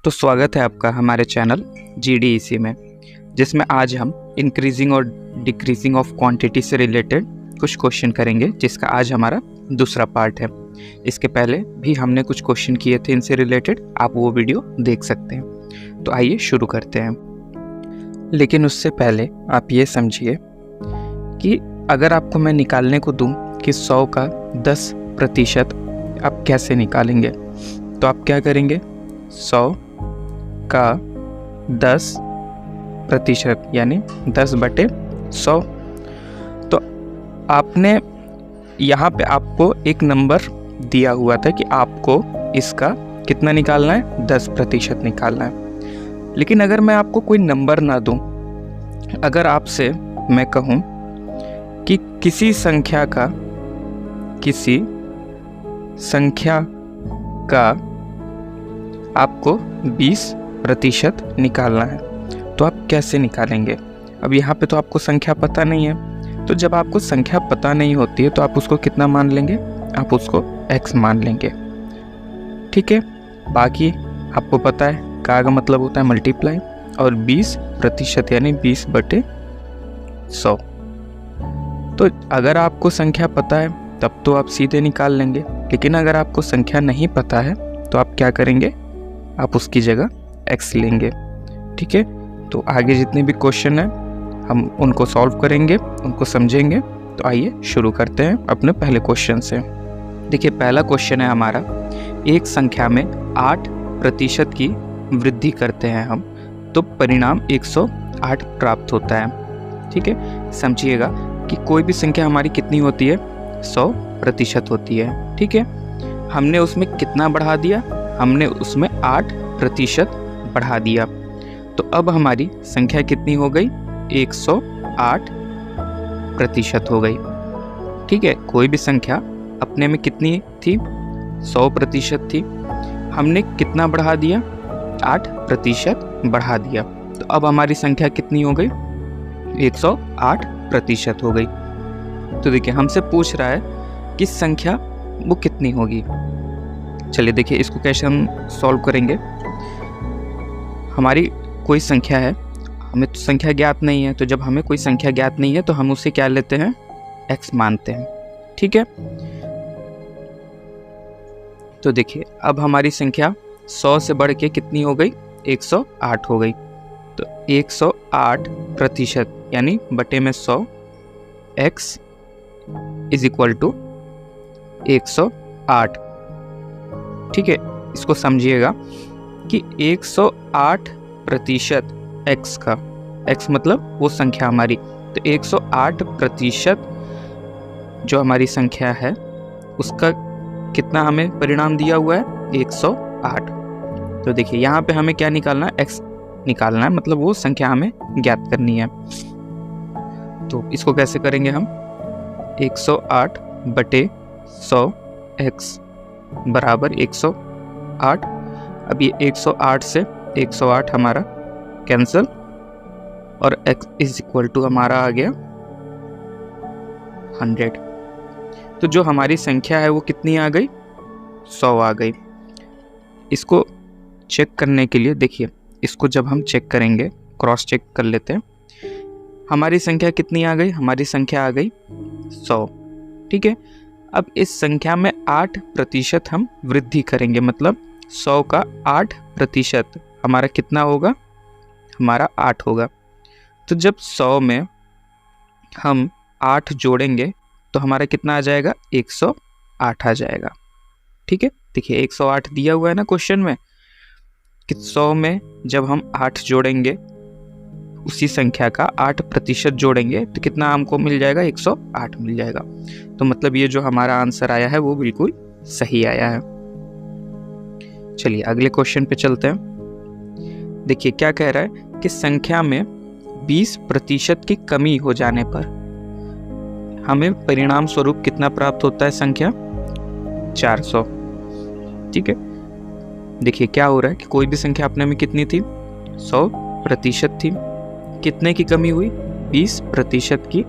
तो स्वागत है आपका हमारे चैनल GDEC में, जिसमें आज हम इंक्रीजिंग और डिक्रीजिंग ऑफ क्वांटिटी से रिलेटेड कुछ क्वेश्चन करेंगे, जिसका आज हमारा दूसरा पार्ट है। इसके पहले भी हमने कुछ क्वेश्चन किए थे इनसे रिलेटेड, आप वो वीडियो देख सकते हैं। तो आइए शुरू करते हैं। लेकिन उससे पहले आप ये समझिए कि अगर आपको मैं निकालने को दूं कि 100 का 10% आप कैसे निकालेंगे, तो आप क्या करेंगे, 100 का 10% यानी 10/100। तो आपने यहाँ पे आपको एक नंबर दिया हुआ था कि आपको इसका कितना निकालना है, 10% निकालना है। लेकिन अगर मैं आपको कोई नंबर ना दूं, अगर आपसे मैं कहूँ कि किसी संख्या का आपको 20% निकालना है, तो आप कैसे निकालेंगे। अब यहाँ पे तो आपको संख्या पता नहीं है, तो जब आपको संख्या पता नहीं होती है तो आप उसको कितना मान लेंगे, आप उसको x मान लेंगे। ठीक है, बाकी आपको पता है का मतलब होता है मल्टीप्लाई, और 20% यानी 20/100। तो अगर आपको संख्या पता है तब तो आप सीधे निकाल लेंगे, लेकिन अगर आपको संख्या नहीं पता है तो आप क्या करेंगे, आप उसकी जगह x लेंगे। ठीक है, तो आगे जितने भी क्वेश्चन हैं हम उनको सॉल्व करेंगे, उनको समझेंगे। तो आइए शुरू करते हैं अपने पहले क्वेश्चन से। देखिए, पहला क्वेश्चन है हमारा, एक संख्या में 8% की वृद्धि करते हैं हम, तो परिणाम 108 प्राप्त होता है। ठीक है, समझिएगा कि कोई भी संख्या हमारी कितनी होती है, 100% होती है। ठीक है, हमने उसमें कितना बढ़ा दिया, हमने उसमें 8% बढ़ा दिया, तो अब हमारी संख्या कितनी हो गई, 108% हो गई। ठीक है, कोई भी संख्या अपने में कितनी थी, 100% थी, हमने कितना बढ़ा दिया, 8% बढ़ा दिया, तो अब हमारी संख्या कितनी हो गई, 108% हो गई। तो देखिए, हमसे पूछ रहा है कि संख्या वो कितनी होगी। चलिए देखिए, इसको कैसे हम सॉल्व करेंगे। हमारी कोई संख्या है, हमें तो संख्या ज्ञात नहीं है, तो जब हमें कोई संख्या ज्ञात नहीं है तो हम उसे क्या लेते हैं, x मानते हैं। ठीक है, तो देखिए अब हमारी संख्या 100 से बढ़ के कितनी हो गई, 108 हो गई। तो 108% यानी बटे में 100, x इज इक्वल टू 108। ठीक है, इसको समझिएगा कि 108% x का, x मतलब वो संख्या हमारी, तो 108% जो हमारी संख्या है उसका कितना हमें परिणाम दिया हुआ है, 108। तो देखिए यहाँ पे हमें क्या निकालना है, x निकालना है, मतलब वो संख्या हमें ज्ञात करनी है। तो इसको कैसे करेंगे हम, 108/100 x बराबर 108। अब ये 108 से 108 हमारा कैंसिल, और x इज इक्वल टू हमारा आ गया 100। तो जो हमारी संख्या है वो कितनी आ गई, 100 आ गई। इसको चेक करने के लिए देखिए, इसको जब हम चेक करेंगे, क्रॉस चेक कर लेते हैं, हमारी संख्या कितनी आ गई, हमारी संख्या आ गई 100। ठीक है, अब इस संख्या में 8% हम वृद्धि करेंगे, मतलब 100 का 8% हमारा कितना होगा, हमारा 8 होगा। तो जब 100 में हम 8 जोड़ेंगे तो हमारा कितना आ जाएगा, 108 आ जाएगा। ठीक है, देखिए 108 दिया हुआ है ना क्वेश्चन में, कि 100 में जब हम 8 जोड़ेंगे, उसी संख्या का 8% जोड़ेंगे तो कितना हमको मिल जाएगा, 108 मिल जाएगा। तो मतलब ये जो हमारा आंसर आया है वो बिल्कुल सही आया है। चलिए अगले क्वेश्चन पे चलते हैं। देखिए क्या कह रहा है कि संख्या में 20% की कमी हो जाने पर हमें परिणाम स्वरूप कितना प्राप्त होता है, संख्या 400। ठीक है, देखिए क्या हो रहा है कि कोई भी संख्या अपने में कितनी थी, 100% थी, कितने की कमी हुई, 20% की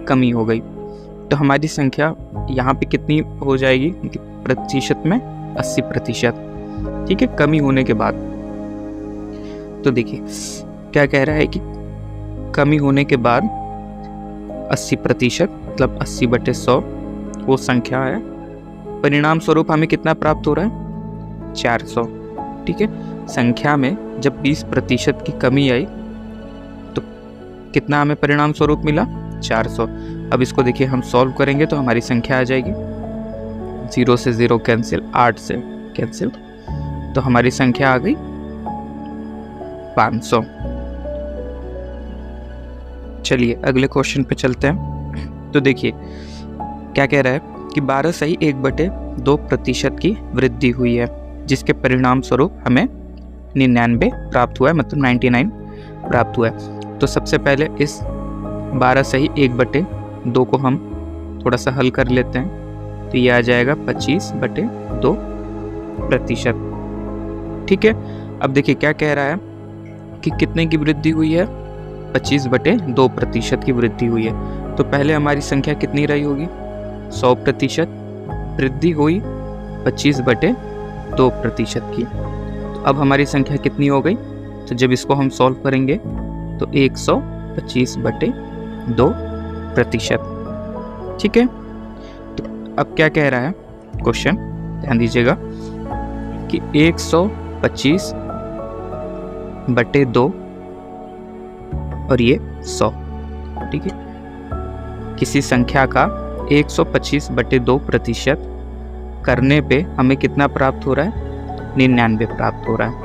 कमी हो गई। तो हमारी संख्या यहाँ पे कितनी हो जाएगी, प्रतिशत में 80%। ठीक है, कमी होने के बाद तो देखिए क्या कह रहा है कि कमी होने के बाद 80% मतलब 80/100 वो संख्या है। परिणाम स्वरूप हमें कितना प्राप्त हो रहा है? 400। ठीक है, संख्या में जब 20% की कमी आई तो कितना हमें परिणाम स्वरूप मिला? 400। अब इसको देखिए हम सॉल्व करेंगे तो हमारी संख्या आ जाएगी 0 से 0 कैंसिल, 8 से कैंसिल, तो हमारी संख्या आ गई 500। चलिए अगले क्वेश्चन पे चलते हैं। तो देखिए क्या कह रहा है कि 12/1/2% की वृद्धि हुई है, जिसके परिणाम स्वरूप हमें 99 प्राप्त हुआ है, मतलब 99 प्राप्त हुआ है। तो सबसे पहले इस 12/1/2 को हम थोड़ा सा हल कर लेते हैं, तो ये आ जाएगा 25/2%। ठीक है, अब देखिए क्या कह रहा है कि कितने की वृद्धि हुई है? 25/2% की वृद्धि हुई है। तो पहले हमारी संख्या कितनी रही होगी? 100%। वृद्धि हुई 25/2% की। तो अब हमारी संख्या कितनी हो गई? तो जब इसको हम सॉल्व करेंगे तो 125/2%। ठीक है, तो अब क्या कह रहा है क्वेश्चन, ध्यान दीजिएगा कि 125/2 और ये 100। ठीक है, किसी संख्या का 125/2% करने पे हमें कितना प्राप्त हो रहा है? 99 प्राप्त हो रहा है।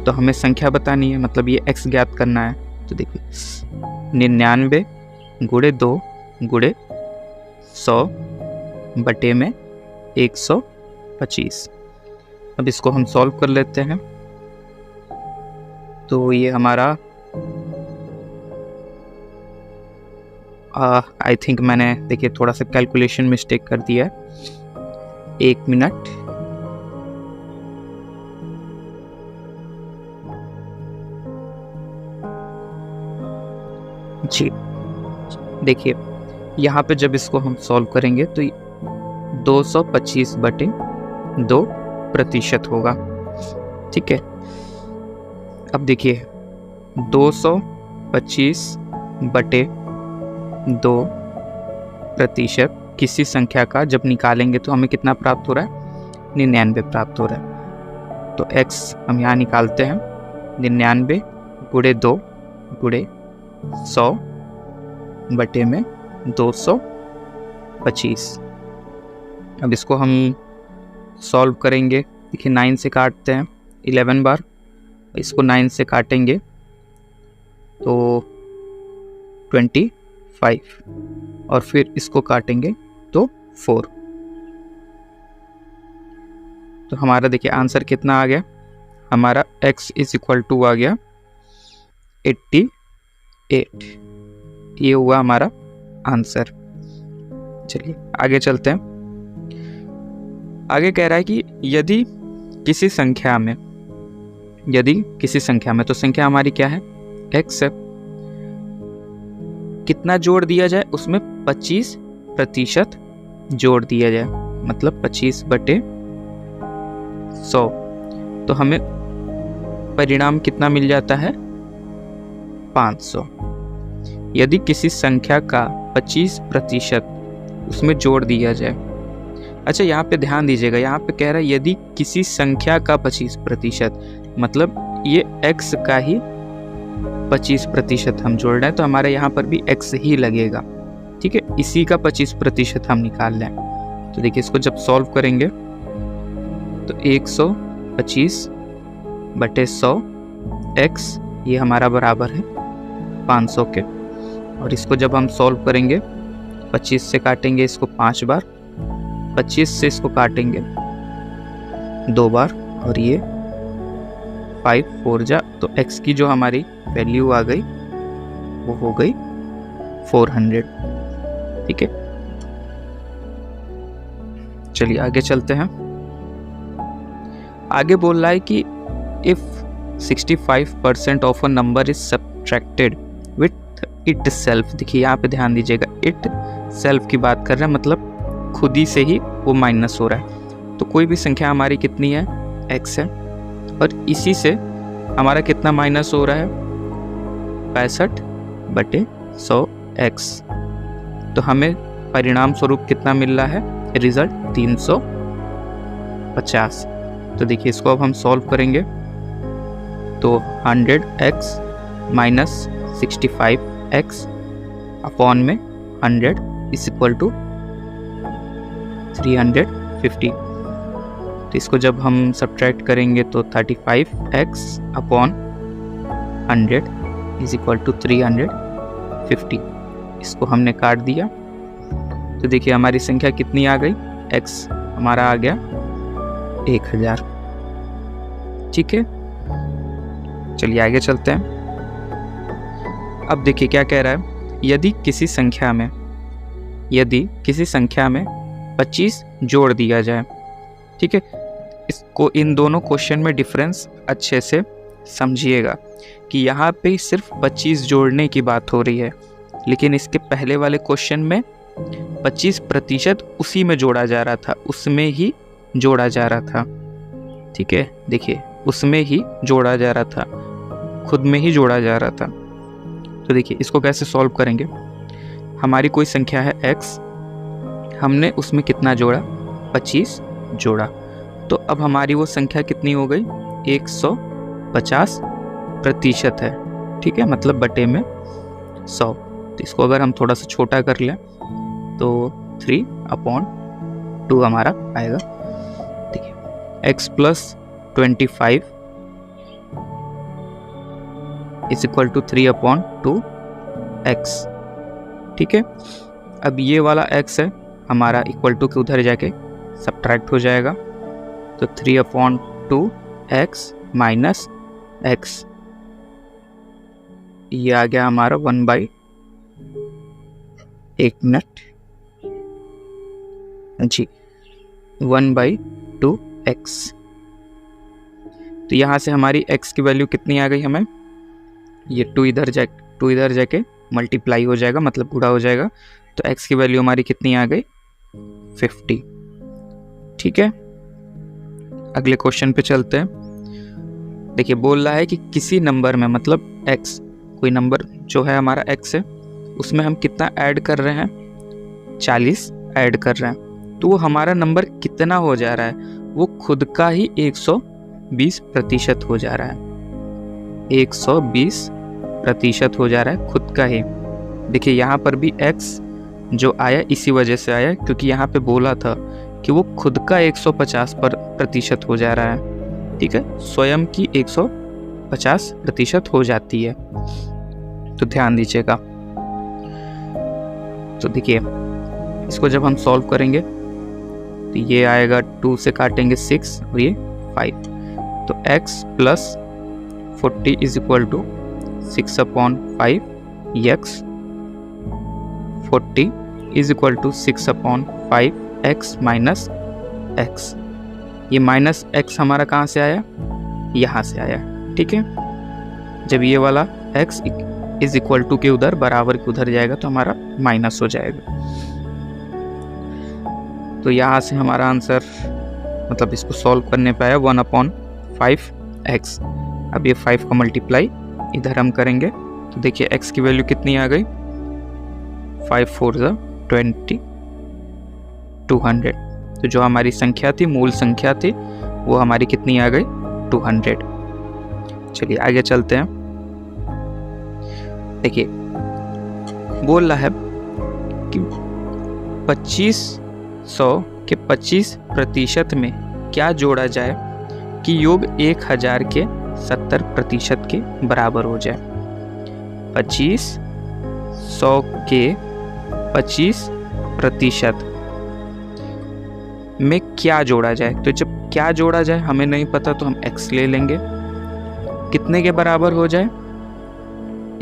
तो हमें संख्या बतानी है, मतलब ये x ज्ञात करना है। तो देखिए 99 गुणे 2 गुणे 100 बटे में 125। अब इसको हम सॉल्व कर लेते हैं। तो ये हमारा आई थिंक मैंने देखिए थोड़ा सा कैलकुलेशन मिस्टेक कर दिया है। 1 मिनट। जी देखिए यहाँ पे जब इसको हम सॉल्व करेंगे तो 225/2% होगा। ठीक है, अब देखिए 225/2% किसी संख्या का जब निकालेंगे तो हमें कितना प्राप्त हो रहा है? 99 प्राप्त हो रहा है। तो x हम यहाँ निकालते हैं, 99 गुणे 2 गुणे 100 बटे में 225। अब इसको हम सॉल्व करेंगे। देखिए 9 से काटते हैं 11 बार, इसको 9 से काटेंगे तो 25 और फिर इसको काटेंगे तो 4। तो हमारा देखिए आंसर कितना आ गया? हमारा x = आ गया 88। ये हुआ हमारा आंसर। चलिए आगे चलते हैं। आगे कह रहा है कि यदि किसी संख्या में तो संख्या हमारी क्या है? x है, कितना जोड़ दिया जाए? उसमें 25% जोड़ दिया जाए, मतलब 25/100। तो हमें परिणाम कितना मिल जाता है? 500। यदि किसी संख्या का 25% उसमें जोड़ दिया जाए। अच्छा यहाँ पे ध्यान दीजिएगा, यहाँ पे कह रहा है यदि किसी संख्या का 25%, मतलब ये x का ही 25% हम जोड़ रहे हैं, तो हमारे यहाँ पर भी x ही लगेगा। ठीक है, इसी का 25% हम निकाल लें। तो देखिए इसको जब सॉल्व करेंगे तो 125/100 x ये हमारा बराबर है 500 के। और इसको जब हम सॉल्व करेंगे 25 से काटेंगे इसको 5 बार, 25 से इसको काटेंगे 2 बार और ये 5 4 जा, तो x की जो हमारी वैल्यू आ गई वो हो गई 400। ठीक है, चलिए आगे चलते हैं। आगे बोल रहा है कि if 65% of a number is subtracted with it self. देखिए यहाँ पे ध्यान दीजिएगा, इट सेल्फ की बात कर रहे हैं, मतलब खुद ही से ही वो माइनस हो रहा है। तो कोई भी संख्या हमारी कितनी है? x है, और इसी से हमारा कितना माइनस हो रहा है, 65/100x। तो हमें परिणाम स्वरूप कितना मिल रहा है, रिजल्ट 350। तो देखिए इसको अब हम सॉल्व करेंगे तो 100x माइनस 65x अपॉन में 100 इज इक्वल टू 350। तो इसको जब हम सब्ट्रैक्ट करेंगे तो 35x upon 100 is equal to 350। इसको हमने काट दिया तो देखिए हमारी संख्या कितनी आ गई, x हमारा आ गया 1000। ठीक है, चलिए आगे चलते हैं। अब देखिए क्या कह रहा है, यदि किसी संख्या में 25 जोड़ दिया जाए। ठीक है, इसको इन दोनों क्वेश्चन में डिफरेंस अच्छे से समझिएगा कि यहाँ पे सिर्फ 25 जोड़ने की बात हो रही है, लेकिन इसके पहले वाले क्वेश्चन में 25% उसी में जोड़ा जा रहा था, उसमें ही जोड़ा जा रहा था। ठीक है, देखिए उसमें ही जोड़ा जा रहा था, खुद में ही जोड़ा जा रहा था। तो देखिए इसको कैसे सॉल्व करेंगे, हमारी कोई संख्या है x, हमने उसमें कितना जोड़ा, 25 जोड़ा। तो अब हमारी वो संख्या कितनी हो गई, 150% है। ठीक है, मतलब बटे में 100। तो इसको अगर हम थोड़ा सा छोटा कर लें तो 3/2 हमारा आएगा। देखिए x + 25 is equal to 3/2x। ठीक है, अब ये वाला x है हमारा इक्वल टू के उधर जाके सब्ट्रैक्ट हो जाएगा, तो 3/2x माइनस x, ये आ गया हमारा 1/2x। तो यहाँ से हमारी x की वैल्यू कितनी आ गई हमें, ये 2 इधर जाके मल्टीप्लाई हो जाएगा, मतलब गुणा हो जाएगा। तो x की वैल्यू हमारी कितनी आ गई, 50। ठीक है, अगले क्वेश्चन पे चलते हैं। देखिए बोल रहा है कि किसी नंबर में, मतलब x, कोई नंबर जो है हमारा x है, उसमें हम कितना ऐड कर रहे हैं, 40 ऐड कर रहे हैं। तो वो हमारा नंबर कितना हो जा रहा है, वो खुद का ही 120% हो जा रहा है, 120% हो जा रहा है खुद का ही। देखिए यहाँ पर भी x जो आया इसी वजह से आया, क्योंकि यहाँ पे बोला था कि वो खुद का 150% हो जा रहा है। ठीक है, स्वयं की 150% हो जाती है, तो ध्यान दीजिएगा। तो देखिए इसको जब हम सॉल्व करेंगे तो ये आएगा, 2 से काटेंगे 6 और ये 5। तो x + 40 is equal to 6/5 x, 40 is equal to 6/5x minus x। ये माइनस x हमारा कहाँ से आया, यहाँ से आया। ठीक है, जब ये वाला x इज इक्वल टू के उधर बराबर के उधर जाएगा तो हमारा माइनस हो जाएगा। तो यहाँ से हमारा आंसर, मतलब इसको सॉल्व करने पे आया 1/5x। अब ये 5 का मल्टीप्लाई इधर हम करेंगे तो देखिए x की वैल्यू कितनी आ गई, 5 4 20, 200। तो जो हमारी संख्या थी, मूल संख्या थी, वो हमारी कितनी आ गई, 200। चलिए आगे चलते हैं। देखिए बोल रहा है कि 2500 के 25% में क्या जोड़ा जाए कि योग 1000 के 70% के बराबर हो जाए। 2500 के 25% में क्या जोड़ा जाए। तो जब क्या जोड़ा जाए हमें नहीं पता, तो हम x ले लेंगे, कितने के बराबर हो जाए,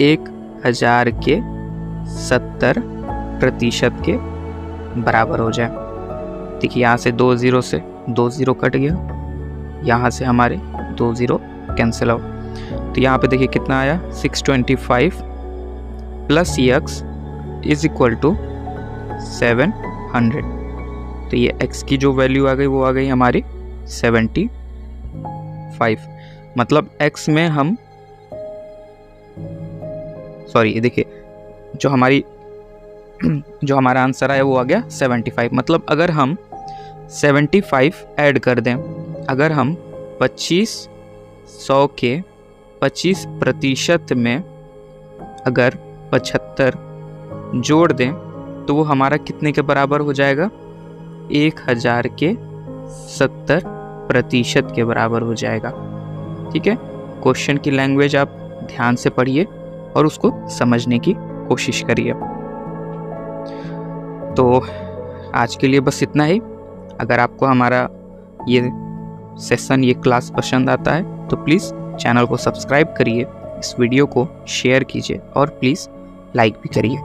1000 के 70% के बराबर हो जाए। देखिए यहाँ से 2 0 से 2 0 कट गया, यहाँ से हमारे 2 0 कैंसिल आउट। तो यहाँ पे देखिए कितना आया, 625 plus x is equal to 700। तो ये x की जो वैल्यू आ गई वो आ गई हमारी 75। मतलब x में हम सॉरी देखिए जो हमारा आंसर है वो आ गया 75। मतलब अगर हम 75 ऐड कर दें, अगर हम 100 के 25% में अगर 75 जोड़ दें तो वो हमारा कितने के बराबर हो जाएगा? 1000 के 70% के बराबर हो जाएगा। ठीक है, क्वेश्चन की लैंग्वेज आप ध्यान से पढ़िए और उसको समझने की कोशिश करिए। तो आज के लिए बस इतना ही। अगर आपको हमारा ये सेशन, ये क्लास पसंद आता है तो प्लीज़ चैनल को सब्सक्राइब करिए, इस वीडियो को शेयर कीजिए और प्लीज़ लाइक भी करिए।